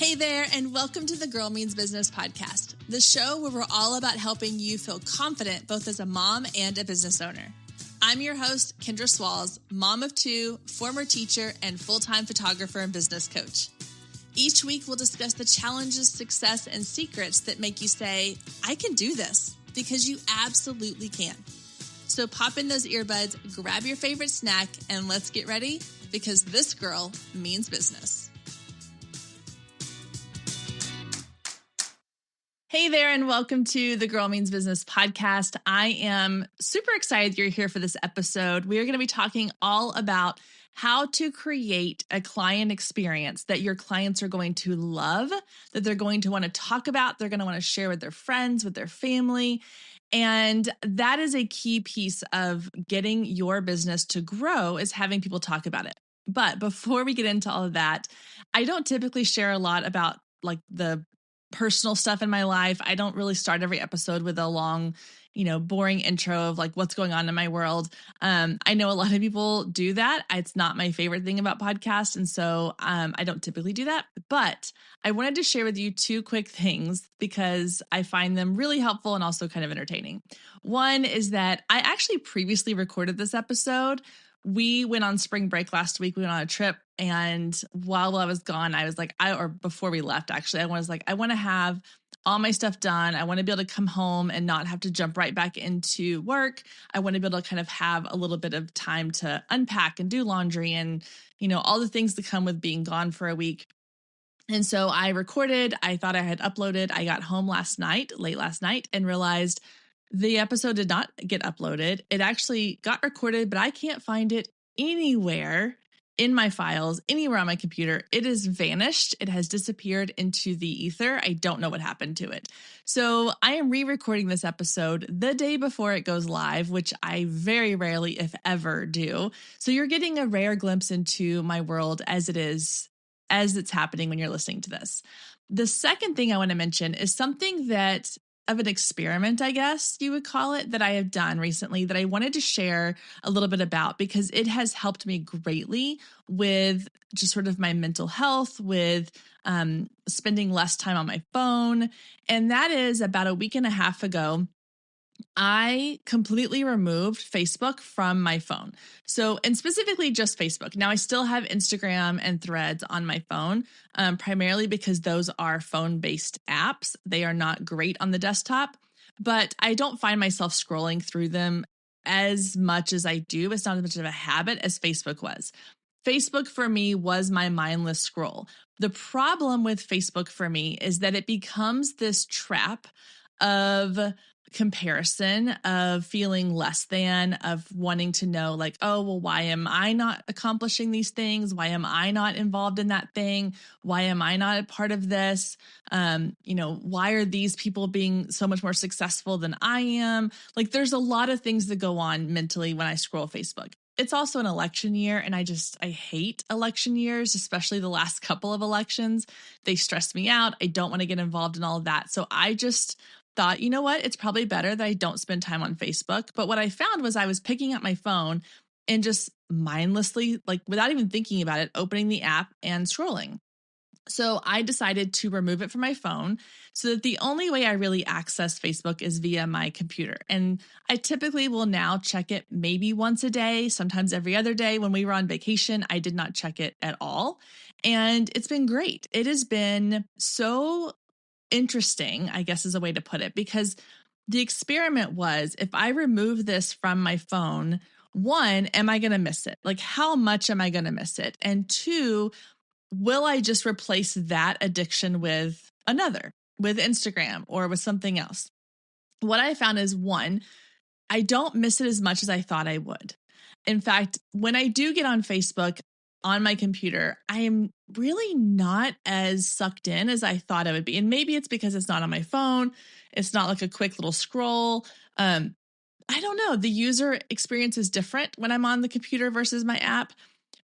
Hey there, and welcome to the Girl Means Business podcast, the show where we're all about helping you feel confident both as a mom and a business owner. I'm your host, Kendra Swalls, mom of two, former teacher, and full-time photographer and business coach. Each week, we'll discuss the challenges, success, and secrets that make you say, I can do this, because you absolutely can. So pop in those earbuds, grab your favorite snack, and let's get ready, because this girl means business. Hey there, and welcome to the Girl Means Business podcast. I am super excited you're here for this episode. We are going to be talking all about how to create a client experience that your clients are going to love, that they're going to want to talk about, they're going to want to share with their friends, with their family. And that is a key piece of getting your business to grow, is having people talk about it. But before we get into all of that, I don't typically share a lot about like the personal stuff in my life. I don't really start every episode with a long, boring intro of like what's going on in my world. I know a lot of people do that. It's not my favorite thing about podcasts. And so I don't typically do that, but I wanted to share with you two quick things because I find them really helpful and also kind of entertaining. One is that I actually previously recorded this episode. We went on spring break last week. We went on a trip. And while I was gone, I was like, before we left, actually, I was like, I want to have all my stuff done. I want to be able to come home and not have to jump right back into work. I want to be able to kind of have a little bit of time to unpack and do laundry and, all the things that come with being gone for a week. And so I recorded, I thought I had uploaded. I got home late last night, and realized the episode did not get uploaded. It actually got recorded, but I can't find it anywhere in my files, anywhere on my computer. It has vanished. It has disappeared into the ether. I don't know what happened to it. So I am re-recording this episode the day before it goes live, which I very rarely, if ever, do. So you're getting a rare glimpse into my world as it's happening when you're listening to this. The second thing I want to mention is something that of an experiment, I guess you would call it, that I have done recently that I wanted to share a little bit about because it has helped me greatly with just sort of my mental health, with spending less time on my phone. And that is about a week and a half ago, I completely removed Facebook from my phone. So, and specifically just Facebook. Now I still have Instagram and Threads on my phone, primarily because those are phone-based apps. They are not great on the desktop, but I don't find myself scrolling through them as much as I do. It's not as much of a habit as Facebook was. Facebook for me was my mindless scroll. The problem with Facebook for me is that it becomes this trap of comparison, of feeling less than, of wanting to know like, oh, well, why am I not accomplishing these things? Why am I not involved in that thing? Why am I not a part of this? Why are these people being so much more successful than I am? Like there's a lot of things that go on mentally when I scroll Facebook. It's also an election year, and I hate election years, especially the last couple of elections. They stress me out. I don't want to get involved in all of that. So I just thought, you know what? It's probably better that I don't spend time on Facebook. But what I found was I was picking up my phone and just mindlessly, like without even thinking about it, opening the app and scrolling. So I decided to remove it from my phone so that the only way I really access Facebook is via my computer. And I typically will now check it maybe once a day, sometimes every other day. When we were on vacation, I did not check it at all. And it's been great. It has been so interesting, I guess is a way to put it, because the experiment was, if I remove this from my phone, one, am I going to miss it? Like, how much am I going to miss it? And two, will I just replace that addiction with another, with Instagram or with something else? What I found is, one, I don't miss it as much as I thought I would. In fact, when I do get on Facebook on my computer, I am really not as sucked in as I thought I would be. And maybe it's because it's not on my phone. It's not like a quick little scroll. I don't know. The user experience is different when I'm on the computer versus my app.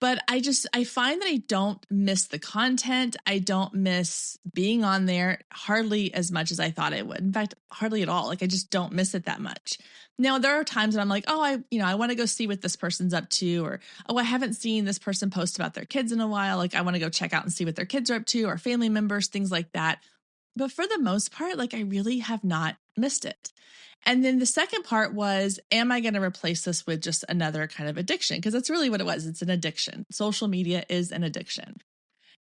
But I find that I don't miss the content. I don't miss being on there hardly as much as I thought I would. In fact, hardly at all. Like I just don't miss it that much. Now, there are times when I'm like, oh, I want to go see what this person's up to, or, oh, I haven't seen this person post about their kids in a while. Like I want to go check out and see what their kids are up to, or family members, things like that. But for the most part, like I really have not missed it. And then the second part was, am I going to replace this with just another kind of addiction? Because that's really what it was. It's an addiction. Social media is an addiction.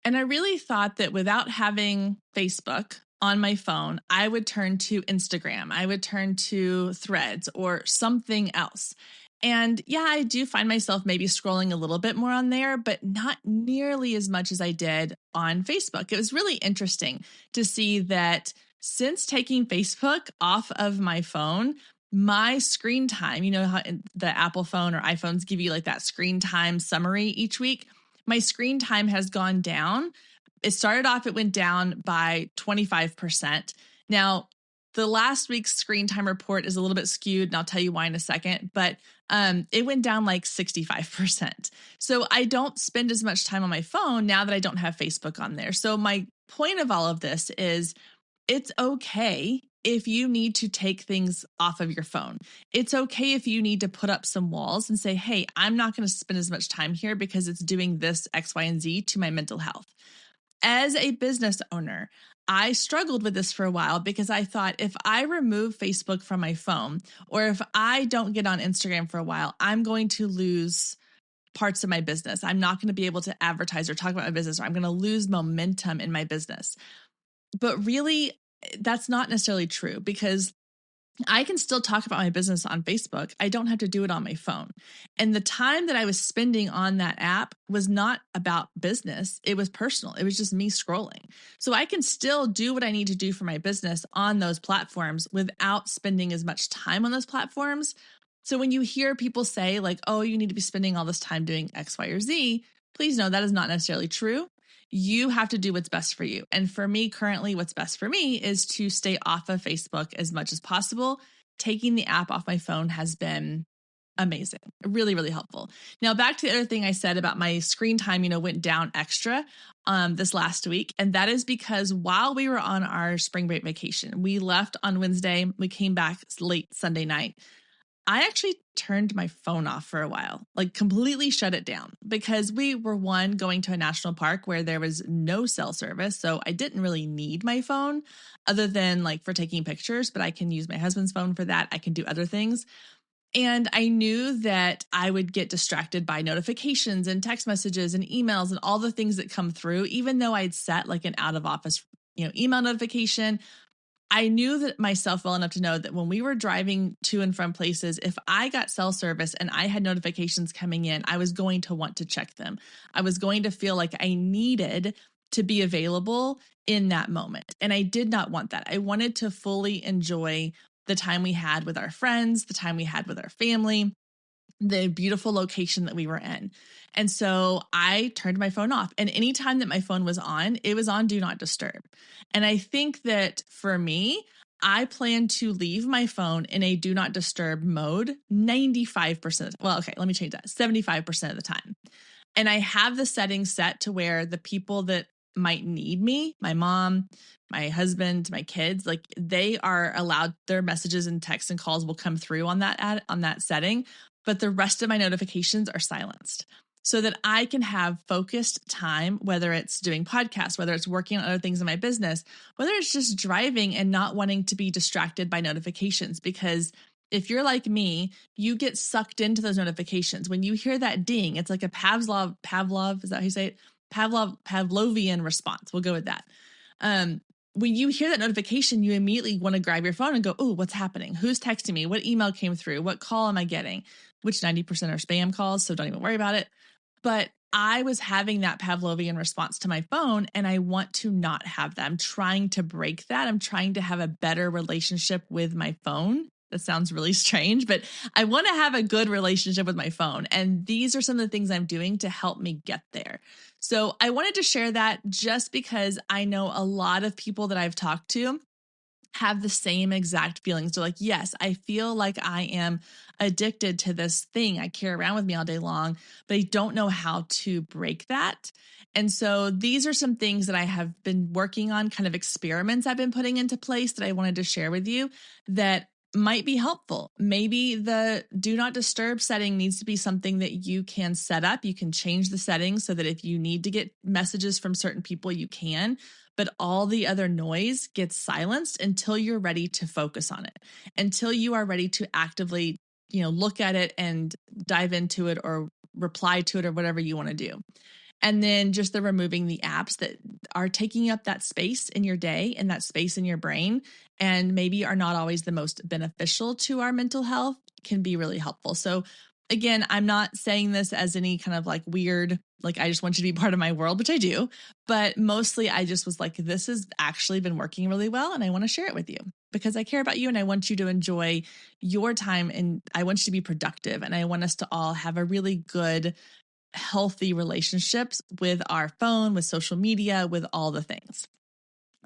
And I really thought that without having Facebook on my phone, I would turn to Instagram. I would turn to Threads or something else. And yeah, I do find myself maybe scrolling a little bit more on there, but not nearly as much as I did on Facebook. It was really interesting to see that since taking Facebook off of my phone, my screen time, you know how the Apple phone or iPhones give you like that screen time summary each week? My screen time has gone down. It started off, it went down by 25%. Now, the last week's screen time report is a little bit skewed, and I'll tell you why in a second, but it went down like 65%. So I don't spend as much time on my phone now that I don't have Facebook on there. So my point of all of this is it's okay if you need to take things off of your phone. It's okay if you need to put up some walls and say, hey, I'm not going to spend as much time here because it's doing this X, Y, and Z to my mental health. As a business owner, I struggled with this for a while because I thought if I remove Facebook from my phone, or if I don't get on Instagram for a while, I'm going to lose parts of my business. I'm not going to be able to advertise or talk about my business, or I'm going to lose momentum in my business. But really, that's not necessarily true, because I can still talk about my business on Facebook. I don't have to do it on my phone. And the time that I was spending on that app was not about business. It was personal. It was just me scrolling. So I can still do what I need to do for my business on those platforms without spending as much time on those platforms. So when you hear people say like, oh, you need to be spending all this time doing X, Y, or Z, please know that is not necessarily true. You have to do what's best for you. And for me, currently, what's best for me is to stay off of Facebook as much as possible. Taking the app off my phone has been amazing, really, really helpful. Now, back to the other thing I said about my screen time, went down extra this last week. And that is because while we were on our spring break vacation, we left on Wednesday, we came back late Sunday night. I actually turned my phone off for a while, like completely shut it down, because we were going to a national park where there was no cell service. So I didn't really need my phone other than like for taking pictures, but I can use my husband's phone for that. I can do other things. And I knew that I would get distracted by notifications and text messages and emails and all the things that come through, even though I'd set like an out of office, email notification. I knew that myself well enough to know that when we were driving to and from places, if I got cell service and I had notifications coming in, I was going to want to check them. I was going to feel like I needed to be available in that moment. And I did not want that. I wanted to fully enjoy the time we had with our friends, the time we had with our family, the beautiful location that we were in. And so I turned my phone off, and anytime that my phone was on, it was on do not disturb. And I think that for me, I plan to leave my phone in a do not disturb mode 95%. Well, okay, let me change that. 75% of the time. And I have the settings set to where the people that might need me, my mom, my husband, my kids, like they are allowed, their messages and texts and calls will come through on that setting, but the rest of my notifications are silenced so that I can have focused time, whether it's doing podcasts, whether it's working on other things in my business, whether it's just driving and not wanting to be distracted by notifications. Because if you're like me, you get sucked into those notifications. When you hear that ding, it's like a Pavlov, is that how you say it? Pavlovian response. We'll go with that. When you hear that notification, you immediately want to grab your phone and go, oh, what's happening? Who's texting me? What email came through? What call am I getting? Which 90% are spam calls, so don't even worry about it. But I was having that Pavlovian response to my phone, and I want to not have that. I'm trying to break that. I'm trying to have a better relationship with my phone. That sounds really strange, but I want to have a good relationship with my phone. And these are some of the things I'm doing to help me get there. So I wanted to share that just because I know a lot of people that I've talked to have the same exact feelings. They're like, yes, I feel like I am addicted to this thing I carry around with me all day long, but I don't know how to break that. And so these are some things that I have been working on, kind of experiments I've been putting into place that I wanted to share with you that might be helpful. Maybe the do not disturb setting needs to be something that you can set up. You can change the settings so that if you need to get messages from certain people, you can, but all the other noise gets silenced until you're ready to focus on it, until you are ready to actively, look at it and dive into it or reply to it or whatever you want to do. And then just the removing the apps that are taking up that space in your day and that space in your brain and maybe are not always the most beneficial to our mental health can be really helpful. So again, I'm not saying this as any kind of like weird, like I just want you to be part of my world, which I do, but mostly I just was like, this has actually been working really well and I want to share it with you because I care about you and I want you to enjoy your time and I want you to be productive and I want us to all have a really good healthy relationships with our phone, with social media, with all the things.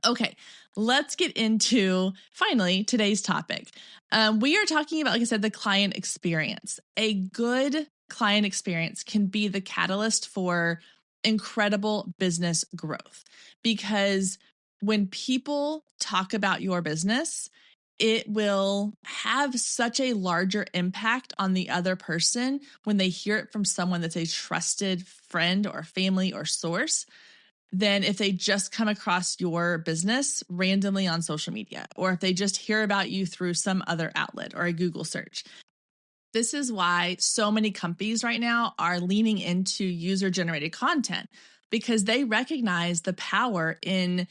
Okay, let's get into finally today's topic. We are talking about, like I said, the client experience. A good client experience can be the catalyst for incredible business growth because when people talk about your business, it will have such a larger impact on the other person when they hear it from someone that's a trusted friend or family or source than if they just come across your business randomly on social media or if they just hear about you through some other outlet or a Google search. This is why so many companies right now are leaning into user-generated content because they recognize the power in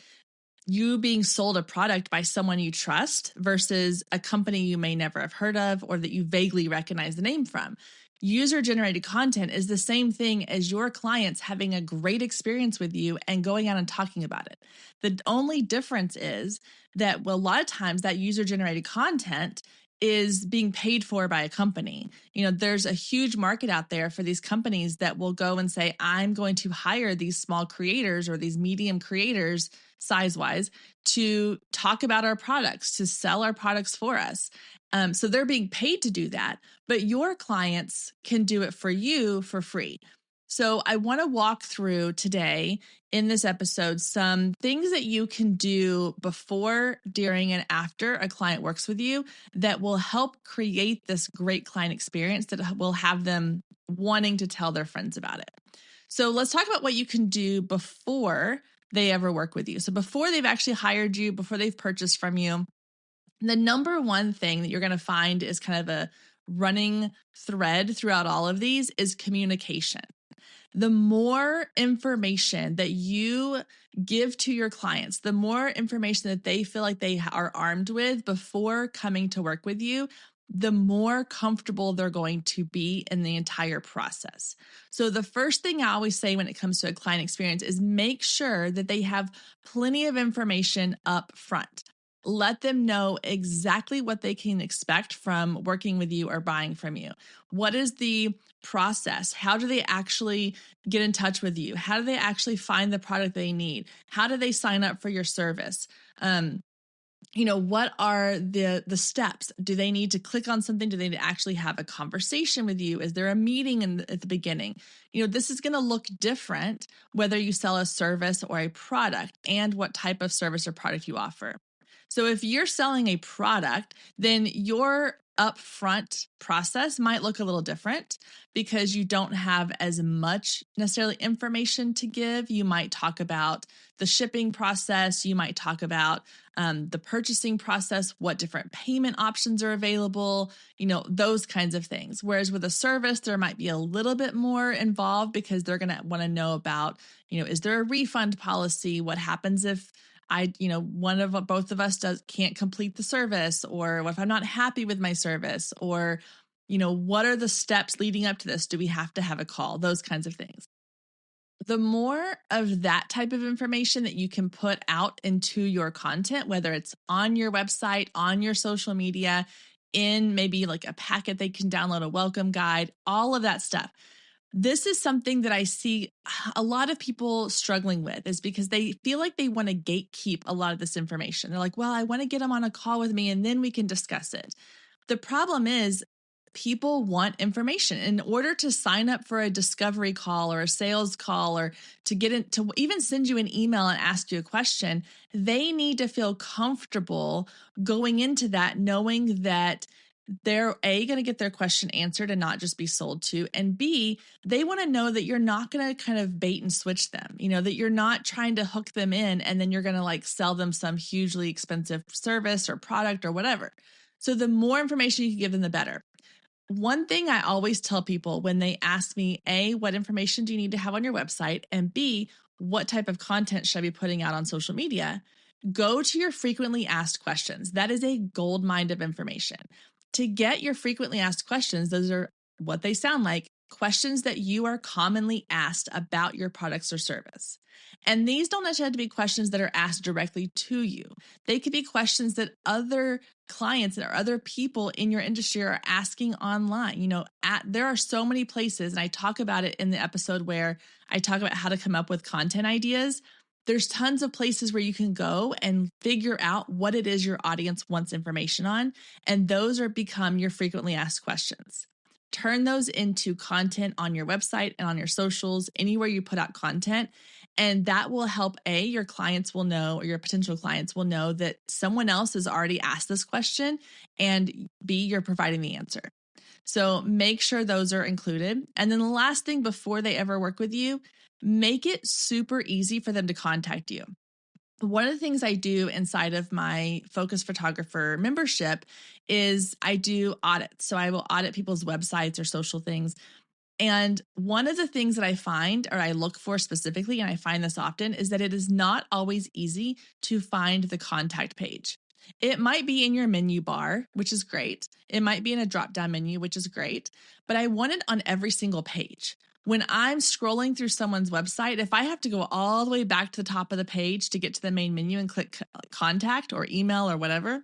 you being sold a product by someone you trust versus a company you may never have heard of or that you vaguely recognize the name from. User-generated content is the same thing as your clients having a great experience with you and going out and talking about it. The only difference is that a lot of times that user-generated content is being paid for by a company. There's a huge market out there for these companies that will go and say, I'm going to hire these small creators or these medium creators size-wise to talk about our products, to sell our products for us. So they're being paid to do that, but your clients can do it for you for free. So I want to walk through today in this episode some things that you can do before, during, and after a client works with you that will help create this great client experience that will have them wanting to tell their friends about it. So let's talk about what you can do before they ever work with you. So before they've actually hired you, before they've purchased from you, the number one thing that you're going to find is kind of a running thread throughout all of these is communication. The more information that you give to your clients, the more information that they feel like they are armed with before coming to work with you, the more comfortable they're going to be in the entire process. So the first thing I always say when it comes to a client experience is make sure that they have plenty of information up front. Let them know exactly what they can expect from working with you or buying from you. What is the process? How do they actually get in touch with you? How do they actually find the product they need? How do they sign up for your service? What are the steps? Do they need to click on something? Do they need to actually have a conversation with you? Is there a meeting at the beginning? This is going to look different whether you sell a service or a product and what type of service or product you offer. So if you're selling a product, then your upfront process might look a little different because you don't have as much necessarily information to give. You might talk about the shipping process. You might talk about the purchasing process, what different payment options are available, those kinds of things. Whereas with a service, there might be a little bit more involved because they're going to want to know about, is there a refund policy? What happens if one of both of us can't complete the service, or what if I'm not happy with my service, or, what are the steps leading up to this? Do we have to have a call? Those kinds of things. The more of that type of information that you can put out into your content, whether it's on your website, on your social media, in maybe like a packet they can download, a welcome guide, all of that stuff. This is something that I see a lot of people struggling with, is because they feel like they want to gatekeep a lot of this information. They're like, well, I want to get them on a call with me and then we can discuss it. The problem is people want information. In order to sign up for a discovery call or a sales call, or to get in, to even send you an email and ask you a question, they need to feel comfortable going into that, knowing that they're going to get their question answered and not just be sold to. And B, they want to know that you're not going to kind of bait and switch them, that you're not trying to hook them in and then you're going to like sell them some hugely expensive service or product or whatever. So the more information you can give them, the better. One thing I always tell people when they ask me, A, what information do you need to have on your website? And B, what type of content should I be putting out on social media? Go to your frequently asked questions. That is a gold mine of information. To get your frequently asked questions, those are what they sound like, questions that you are commonly asked about your products or service. And these don't necessarily have to be questions that are asked directly to you. They could be questions that other clients or other people in your industry are asking online. There are so many places, and I talk about it in the episode where I talk about how to come up with content ideas. There's tons of places where you can go and figure out what it is your audience wants information on. And those are become your frequently asked questions. Turn those into content on your website and on your socials, anywhere you put out content. And that will help, A, your clients will know, or your potential clients will know that someone else has already asked this question, and B, you're providing the answer. So make sure those are included. And then the last thing before they ever work with you, make it super easy for them to contact you. One of the things I do inside of my Focus Photographer membership is I do audits. So I will audit people's websites or social things. And one of the things that I find, or I look for specifically, and I find this often, is that it is not always easy to find the contact page. It might be in your menu bar, which is great. It might be in a drop-down menu, which is great. But I want it on every single page. When I'm scrolling through someone's website, if I have to go all the way back to the top of the page to get to the main menu and click contact or email or whatever,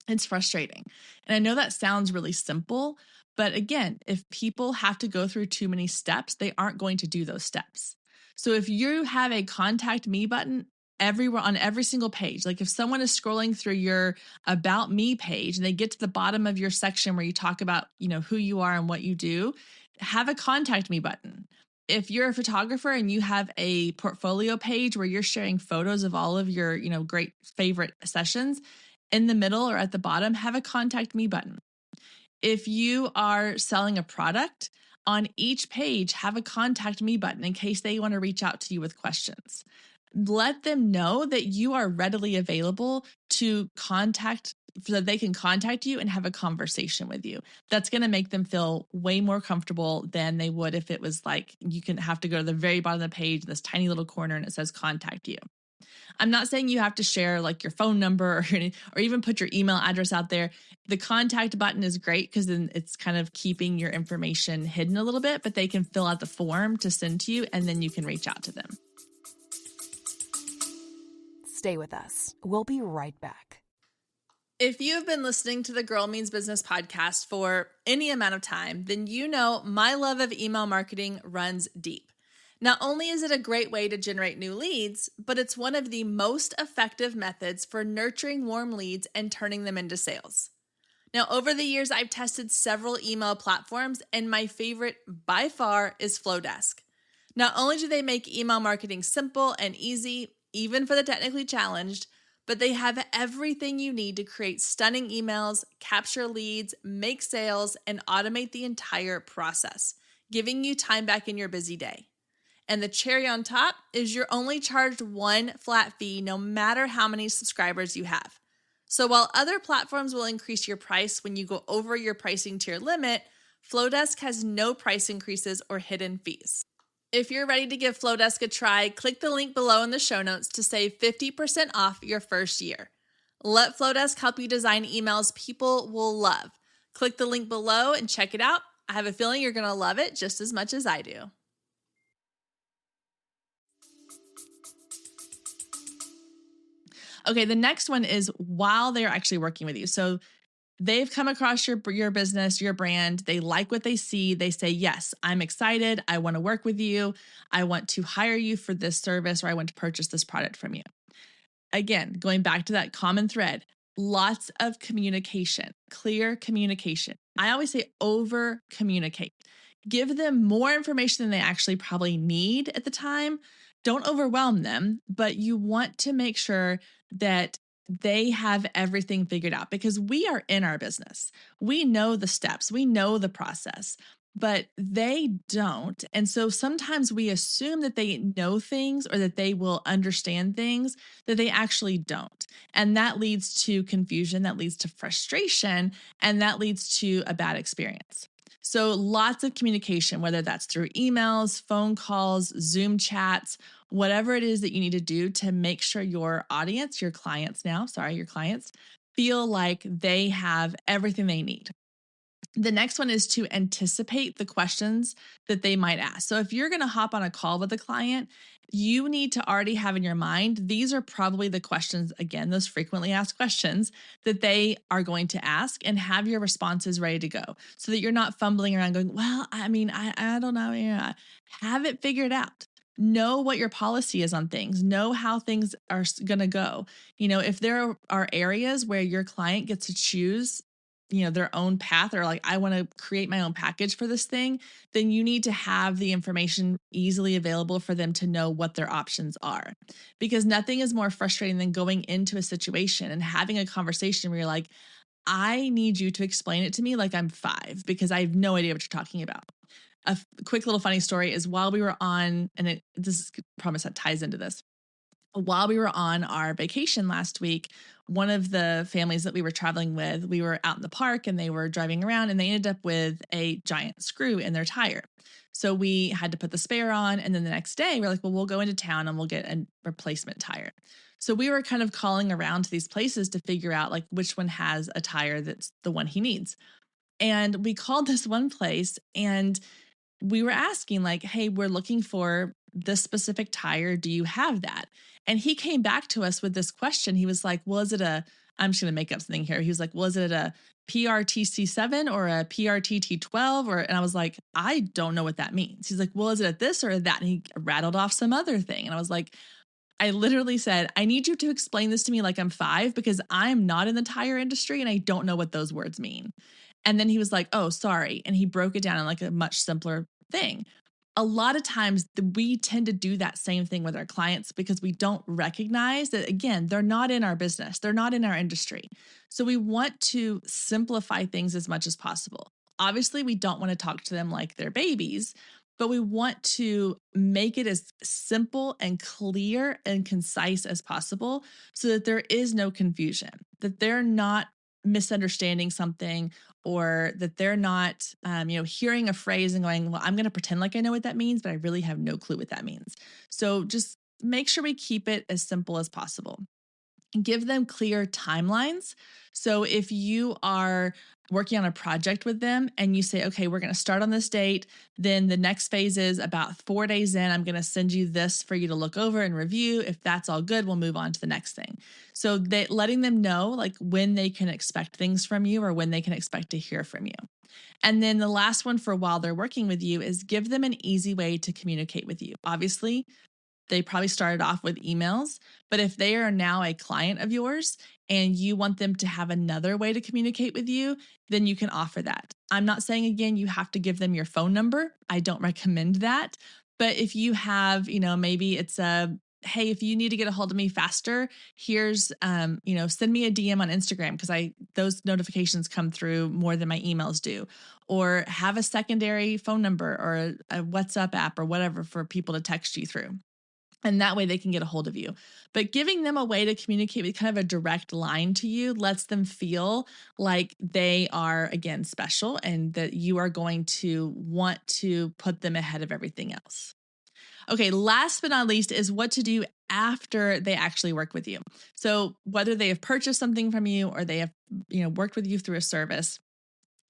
it's frustrating. And I know that sounds really simple, but again, if people have to go through too many steps, they aren't going to do those steps. So if you have a contact me button everywhere on every single page, like if someone is scrolling through your about me page and they get to the bottom of your section where you talk about, who you are and what you do, have a contact me button. If you're a photographer and you have a portfolio page where you're sharing photos of all of your, great favorite sessions, in the middle or at the bottom, have a contact me button. If you are selling a product, on each page, have a contact me button in case they want to reach out to you with questions. Let them know that you are readily available to contact, so that they can contact you and have a conversation with you. That's going to make them feel way more comfortable than they would if it was like you can have to go to the very bottom of the page, this tiny little corner, and it says contact you. I'm not saying you have to share like your phone number or even put your email address out there. The contact button is great because then it's kind of keeping your information hidden a little bit, but they can fill out the form to send to you and then you can reach out to them. Stay with us. We'll be right back. If you have been listening to the Girl Means Business podcast for any amount of time, then you know my love of email marketing runs deep. Not only is it a great way to generate new leads, but it's one of the most effective methods for nurturing warm leads and turning them into sales. Now, over the years, I've tested several email platforms, and my favorite by far is Flowdesk. Not only do they make email marketing simple and easy, even for the technically challenged, but they have everything you need to create stunning emails, capture leads, make sales, and automate the entire process, giving you time back in your busy day. And the cherry on top is you're only charged one flat fee no matter how many subscribers you have. So while other platforms will increase your price when you go over your pricing tier limit, Flowdesk has no price increases or hidden fees. If you're ready to give Flowdesk a try, click the link below in the show notes to save 50% off your first year. Let Flowdesk help you design emails people will love. Click the link below and check it out. I have a feeling you're going to love it just as much as I do. Okay, the next one is while they're actually working with you. So they've come across your business, your brand. They like what they see. They say, yes, I'm excited. I want to work with you. I want to hire you for this service, or I want to purchase this product from you. Again, going back to that common thread, lots of communication, clear communication. I always say over communicate. Give them more information than they actually probably need at the time. Don't overwhelm them, but you want to make sure that they have everything figured out, because we are in our business. We know the steps, we know the process, but they don't. And so sometimes we assume that they know things or that they will understand things that they actually don't. And that leads to confusion, that leads to frustration, and that leads to a bad experience. So lots of communication, whether that's through emails, phone calls, Zoom chats, whatever it is that you need to do to make sure your audience, your clients feel like they have everything they need. The next one is to anticipate the questions that they might ask. So if you're going to hop on a call with a client, you need to already have in your mind, these are probably the questions, again, those frequently asked questions that they are going to ask, and have your responses ready to go so that you're not fumbling around going, well, I don't know. Yeah. Have it figured out. Know what your policy is on things. Know how things are going to go. If there are areas where your client gets to choose their own path, or like, I want to create my own package for this thing, then you need to have the information easily available for them to know what their options are. Because nothing is more frustrating than going into a situation and having a conversation where you're like, I need you to explain it to me like I'm 5, because I have no idea what you're talking about. A quick little funny story is, while we were on, and this is, I promise that ties into this. While we were on our vacation last week, one of the families that we were traveling with, we were out in the park and they were driving around, and they ended up with a giant screw in their tire. So we had to put the spare on. And then the next day we're like, well, we'll go into town and we'll get a replacement tire. So we were kind of calling around to these places to figure out like which one has a tire that's the one he needs. And we called this one place, and we were asking like, hey, we're looking for this specific tire. Do you have that? And he came back to us with this question. He was like, well, is it I'm just going to make up something here. He was like, well, is it a PRTC7 or a PRTT12? And I was like, I don't know what that means. He's like, well, is it a this or a that? And he rattled off some other thing. And I was like, I literally said, I need you to explain this to me like I'm 5, because I'm not in the tire industry and I don't know what those words mean. And then he was like, oh, sorry. And he broke it down in like a much simpler thing. A lot of times we tend to do that same thing with our clients because we don't recognize that, again, they're not in our business. They're not in our industry. So we want to simplify things as much as possible. Obviously, we don't want to talk to them like they're babies, but we want to make it as simple and clear and concise as possible so that there is no confusion, that they're not misunderstanding something, or that they're not, hearing a phrase and going, well, I'm going to pretend like I know what that means, but I really have no clue what that means. So just make sure we keep it as simple as possible. Give them clear timelines. So if you are working on a project with them and you say, okay, we're going to start on this date, then the next phase is about 4 days in, I'm going to send you this for you to look over and review. If that's all good, we'll move on to the next thing. So letting them know like when they can expect things from you or when they can expect to hear from you. And then the last one for while they're working with you is give them an easy way to communicate with you. Obviously, they probably started off with emails, but if they are now a client of yours and you want them to have another way to communicate with you, then you can offer that. I'm not saying, again, you have to give them your phone number. I don't recommend that. But if you have, maybe it's hey, if you need to get a hold of me faster, here's, send me a DM on Instagram, because those notifications come through more than my emails do. Or have a secondary phone number or a WhatsApp app or whatever for people to text you through. And that way they can get a hold of you. But giving them a way to communicate with kind of a direct line to you lets them feel like they are, again, special, and that you are going to want to put them ahead of everything else. Okay, last but not least is what to do after they actually work with you. So whether they have purchased something from you or they have, worked with you through a service,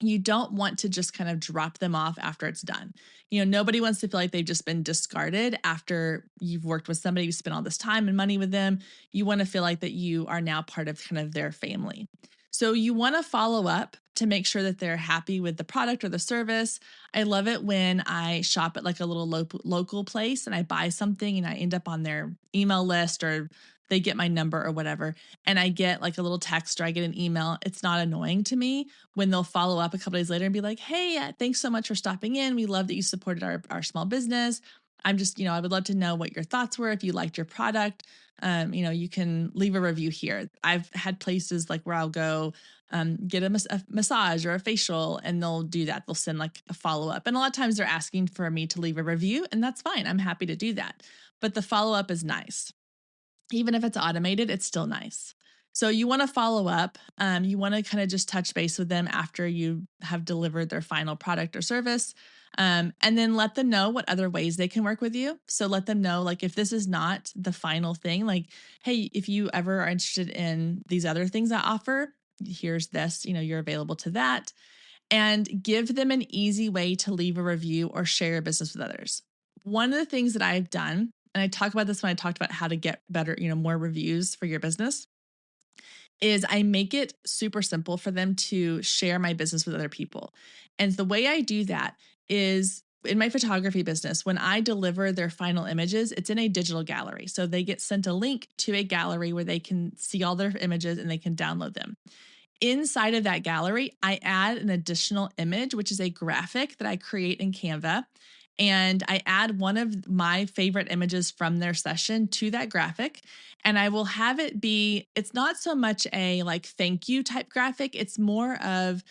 you don't want to just kind of drop them off after it's done. Nobody wants to feel like they've just been discarded after you've worked with somebody, you spent all this time and money with them. You want to feel like that you are now part of kind of their family. So you want to follow up to make sure that they're happy with the product or the service. I love it when I shop at like a little local place and I buy something and I end up on their email list or they get my number or whatever. And I get like a little text or I get an email. It's not annoying to me when they'll follow up a couple days later and be like, hey, thanks so much for stopping in. We love that you supported our small business. I'm just, I would love to know what your thoughts were. If you liked your product, you can leave a review here. I've had places like where I'll go get a massage or a facial and they'll do that. They'll send like a follow up. And a lot of times they're asking for me to leave a review and that's fine. I'm happy to do that. But the follow up is nice. Even if it's automated, it's still nice. So you want to follow up. You want to kind of just touch base with them after you have delivered their final product or service. And then let them know what other ways they can work with you. So let them know, like, if this is not the final thing, like, hey, if you ever are interested in these other things I offer, here's this, you're available to that. And give them an easy way to leave a review or share your business with others. One of the things that I've done, and I talk about this when I talked about how to get better, more reviews for your business, is I make it super simple for them to share my business with other people. And the way I do that is in my photography business, when I deliver their final images, it's in a digital gallery. So they get sent a link to a gallery where they can see all their images and they can download them. Inside of that gallery, I add an additional image, which is a graphic that I create in Canva. And I add one of my favorite images from their session to that graphic. And I will have it be, it's not so much a like thank you type graphic. It's more of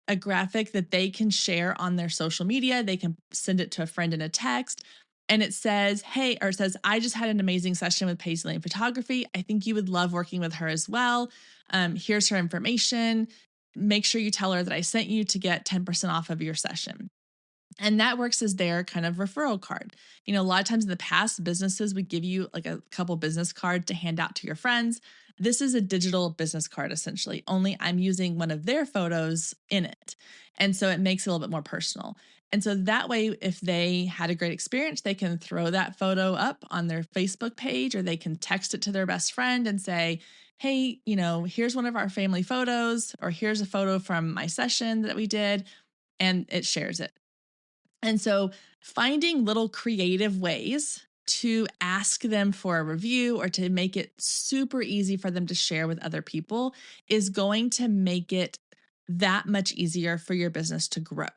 a graphic that they can share on their social media. They can send it to a friend in a text. And it says, hey, or it says, I just had an amazing session with Paisley Lane Photography. I think you would love working with her as well. Here's her information. Make sure you tell her that I sent you to get 10% off of your session. And that works as their kind of referral card. A lot of times in the past, businesses would give you like a couple business cards to hand out to your friends. This is a digital business card, essentially, only I'm using one of their photos in it. And so it makes it a little bit more personal. And so that way, if they had a great experience, they can throw that photo up on their Facebook page or they can text it to their best friend and say, hey, here's one of our family photos, or here's a photo from my session that we did, and it shares it. And so finding little creative ways to ask them for a review or to make it super easy for them to share with other people is going to make it that much easier for your business to grow.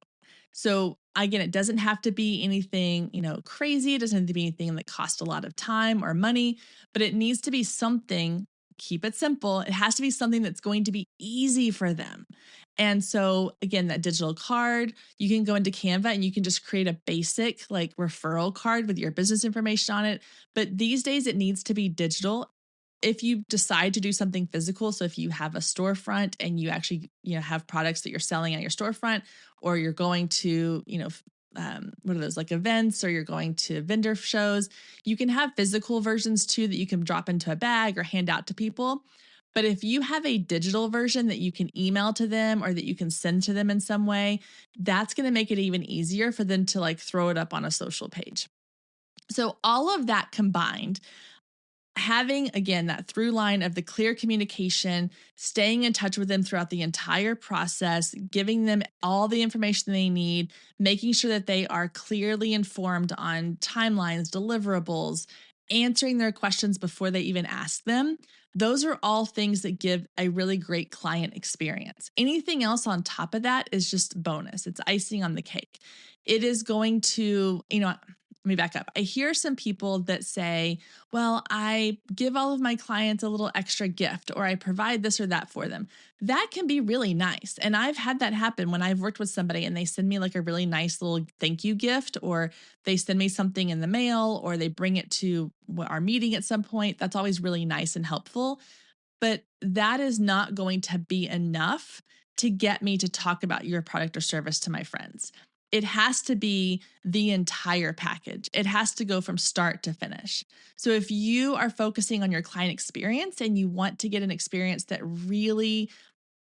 So again, it doesn't have to be anything, crazy. It doesn't have to be anything that costs a lot of time or money, but it needs to be something. Keep it simple. It has to be something that's going to be easy for them. And so again, that digital card, you can go into Canva and you can just create a basic like referral card with your business information on it. But these days it needs to be digital. If you decide to do something physical, so if you have a storefront and you actually, have products that you're selling at your storefront, or you're going to, what are those, like events, or you're going to vendor shows, you can have physical versions too that you can drop into a bag or hand out to people. But if you have a digital version that you can email to them or that you can send to them in some way, that's going to make it even easier for them to like throw it up on a social page. So all of that combined, having, again, that through line of the clear communication, staying in touch with them throughout the entire process, giving them all the information they need, making sure that they are clearly informed on timelines, deliverables, answering their questions before they even ask them. Those are all things that give a really great client experience. Anything else on top of that is just bonus. It's icing on the cake. It is going to, let me back up. I hear some people that say, well, I give all of my clients a little extra gift, or I provide this or that for them. That can be really nice. And I've had that happen when I've worked with somebody and they send me like a really nice little thank you gift, or they send me something in the mail, or they bring it to our meeting at some point. That's always really nice and helpful. But that is not going to be enough to get me to talk about your product or service to my friends. It has to be the entire package. It has to go from start to finish. So if you are focusing on your client experience and you want to get an experience that really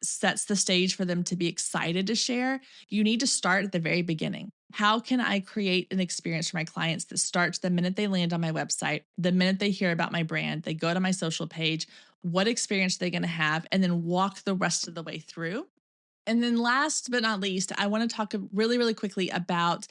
sets the stage for them to be excited to share, you need to start at the very beginning. How can I create an experience for my clients that starts the minute they land on my website, the minute they hear about my brand, they go to my social page, what experience are they going to have, and then walk the rest of the way through. And then last but not least, I want to talk really, really quickly about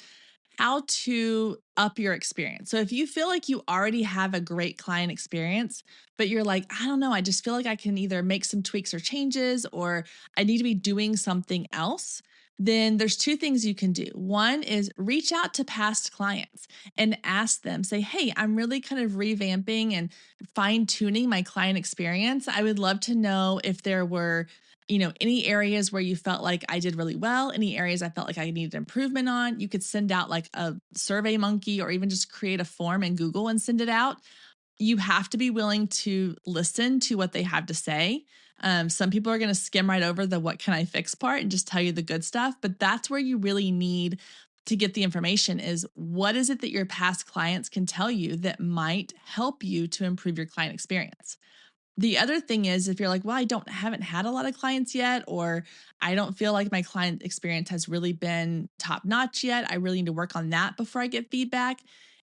how to up your experience. So if you feel like you already have a great client experience, but you're like, I don't know, I just feel like I can either make some tweaks or changes, or I need to be doing something else, then there's two things you can do. One is reach out to past clients and ask them, say, hey, I'm really kind of revamping and fine tuning my client experience. I would love to know if there were any areas where you felt like I did really well, any areas I felt like I needed improvement on. You could send out like a Survey Monkey or even just create a form in Google and send it out. You have to be willing to listen to what they have to say. Some people are going to skim right over the what can I fix part and just tell you the good stuff. But that's where you really need to get the information is what is it that your past clients can tell you that might help you to improve your client experience. The other thing is if you're like, well, haven't had a lot of clients yet, or I don't feel like my client experience has really been top notch yet, I really need to work on that before I get feedback,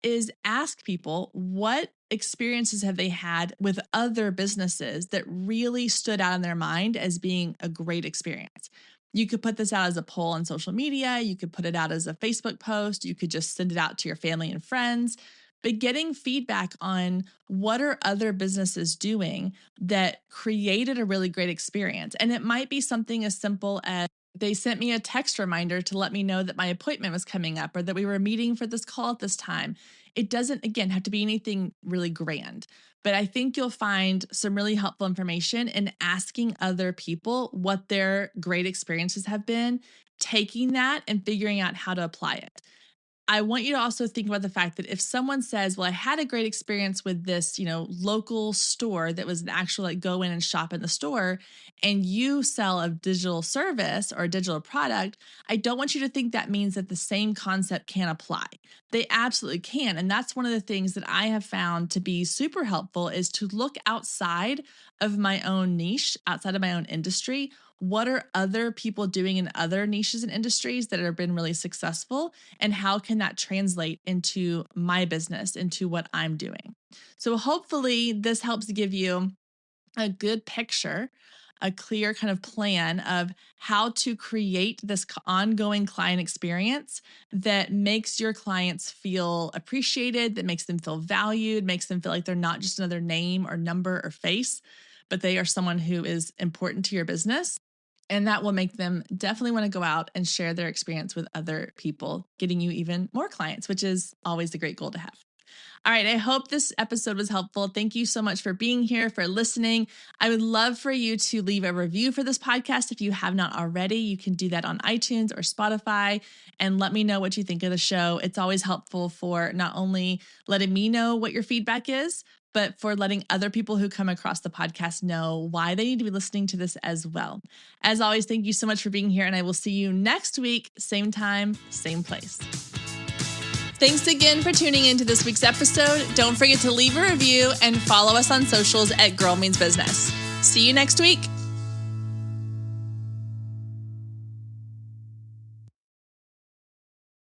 is ask people what experiences have they had with other businesses that really stood out in their mind as being a great experience. You could put this out as a poll on social media. You could put it out as a Facebook post. You could just send it out to your family and friends. But getting feedback on what are other businesses doing that created a really great experience. And it might be something as simple as they sent me a text reminder to let me know that my appointment was coming up or that we were meeting for this call at this time. It doesn't, again, have to be anything really grand. But I think you'll find some really helpful information in asking other people what their great experiences have been, taking that and figuring out how to apply it. I want you to also think about the fact that if someone says, well, I had a great experience with this, local store that was an actual like go in and shop in the store, and you sell a digital service or a digital product, I don't want you to think that means that the same concept can apply. They absolutely can. And that's one of the things that I have found to be super helpful is to look outside of my own niche, outside of my own industry. What are other people doing in other niches and industries that have been really successful? And how can that translate into my business, into what I'm doing? So hopefully this helps give you a good picture, a clear kind of plan of how to create this ongoing client experience that makes your clients feel appreciated, that makes them feel valued, makes them feel like they're not just another name or number or face, but they are someone who is important to your business. And that will make them definitely want to go out and share their experience with other people, getting you even more clients, which is always a great goal to have. All right, I hope this episode was helpful. Thank you so much for being here, for listening. I would love for you to leave a review for this podcast. If you have not already, you can do that on iTunes or Spotify and let me know what you think of the show. It's always helpful for not only letting me know what your feedback is, but for letting other people who come across the podcast know why they need to be listening to this as well. As always, thank you so much for being here, and I will see you next week, same time, same place. Thanks again for tuning into this week's episode. Don't forget to leave a review and follow us on socials at Girl Means Business. See you next week.